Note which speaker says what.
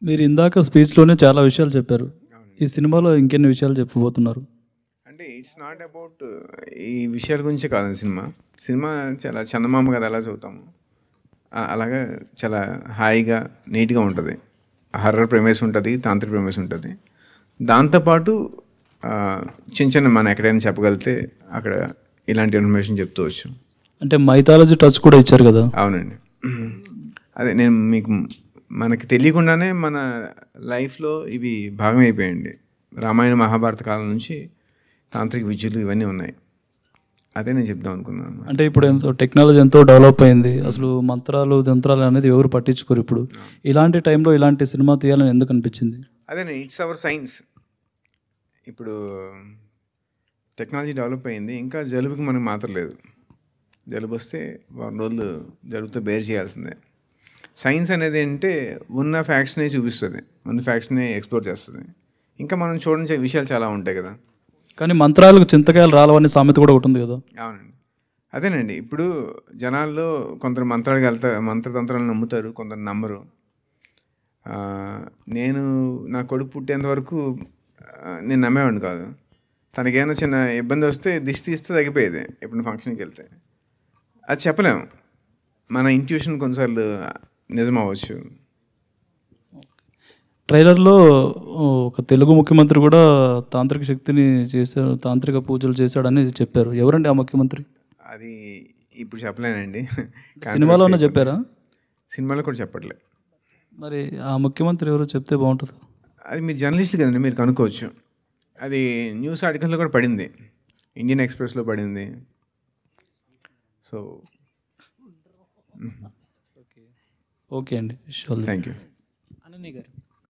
Speaker 1: మీరు ఇందాక స్పీచ్‌లోనే చాలా విషయాలు చెప్పారు. ఈ సినిమాలో ఇంకెన్ని విషయాలు చెప్పబోతున్నారు?
Speaker 2: అంటే ఇట్స్ నాట్ అబౌట్ ఈ విషయాల గురించే కాదండి సినిమా. సినిమా చాలా చందమామ కథ ఎలా చదువుతాము అలాగా చాలా హాయిగా, నీట్‌గా ఉంటది. హర్రర్ ప్రెమిస్ ఉంటది, తాంత్రిక ప్రెమిస్ ఉంటది. దాంతోపాటు చిన్న చిన్న మనం ఎక్కడైనా చెప్పగలిగితే అక్కడ ఇలాంటి ఇన్ఫర్మేషన్ చెప్తూ వచ్చు.
Speaker 1: అంటే మైథాలజీ టచ్ కూడా ఇచ్చారు కదా!
Speaker 2: అవునండి. అదే నేను మీకు మనకి తెలియకుండానే మన లైఫ్‌లో ఇవి భాగమైపోయాయండి. రామాయణ, మహాభారత కాలం నుంచి తాంత్రిక విద్యలు ఇవన్నీ ఉన్నాయి. అదే నేను చెప్దాం అనుకున్నాను.
Speaker 1: అంటే ఇప్పుడు టెక్నాలజీ ఎంతో డెవలప్ అయింది. అసలు మంత్రాలు, తంత్రాలు అనేది ఎవరు పట్టించుకోరు ఇప్పుడు. ఇలాంటి టైంలో ఇలాంటి సినిమా తీయాలని ఎందుకు అనిపించింది?
Speaker 2: అదేనండి, ఇట్స్ అవర్ సైన్స్. ఇప్పుడు టెక్నాలజీ డెవలప్ అయింది. ఇంకా జలుబుకి మనకు మాత్రం లేదు. జలుబు వస్తే వారం రోజులు జలుబుతో బేర్ చేయాల్సిందే. సైన్స్ అనేది ఏంటంటే ఉన్న ఫ్యాక్ట్స్నే చూపిస్తుంది, ఉన్న ఫ్యాక్ట్స్నే ఎక్స్ప్లోర్ చేస్తుంది. ఇంకా మనం చూడని విషయాలు చాలా ఉంటాయి కదా.
Speaker 1: కానీ మంత్రాలకు చింతకాయలు రాలవని సామెత కూడా ఒకటి ఉంది కదా.
Speaker 2: అవునండి, అదేనండి. ఇప్పుడు జనాల్లో కొందరు మంత్రతంత్రాలను నమ్ముతారు, కొందరు నమ్మరు. నేను నా కొడుకు పుట్టేంత వరకు నేను నమ్మేవాడిని కాదు. తనకేమైనా చిన్న ఇబ్బంది వస్తే దిష్టి తీస్తే తగ్గిపోయేది ఎప్పుడు ఫంక్షన్కి వెళ్తే. అది చెప్పలేము, మన ఇంట్యూషన్ కొన్నిసార్లు నిజం అవ్వచ్చు.
Speaker 1: ట్రైలర్లో ఒక తెలుగు ముఖ్యమంత్రి కూడా తాంత్రిక శక్తిని చేశారు, తాంత్రిక పూజలు చేశాడని చెప్పారు. ఎవరండి ఆ ముఖ్యమంత్రి?
Speaker 2: అది ఇప్పుడు చెప్పలేనండి.
Speaker 1: సినిమాలోనే చెప్పారా?
Speaker 2: సినిమాలో కూడా చెప్పట్లే.
Speaker 1: మరి ఆ ముఖ్యమంత్రి ఎవరో చెప్తే బాగుంటుంది.
Speaker 2: అది మీరు జర్నలిస్ట్ కదండి, మీరు కనుక్కోవచ్చు. అది న్యూస్ ఆర్టికల్లో కూడా పడింది, ఇండియన్ ఎక్స్ప్రెస్లో పడింది. సో
Speaker 1: ఓకే అండి,
Speaker 2: థ్యాంక్ యూ.
Speaker 3: అనన్య గారు.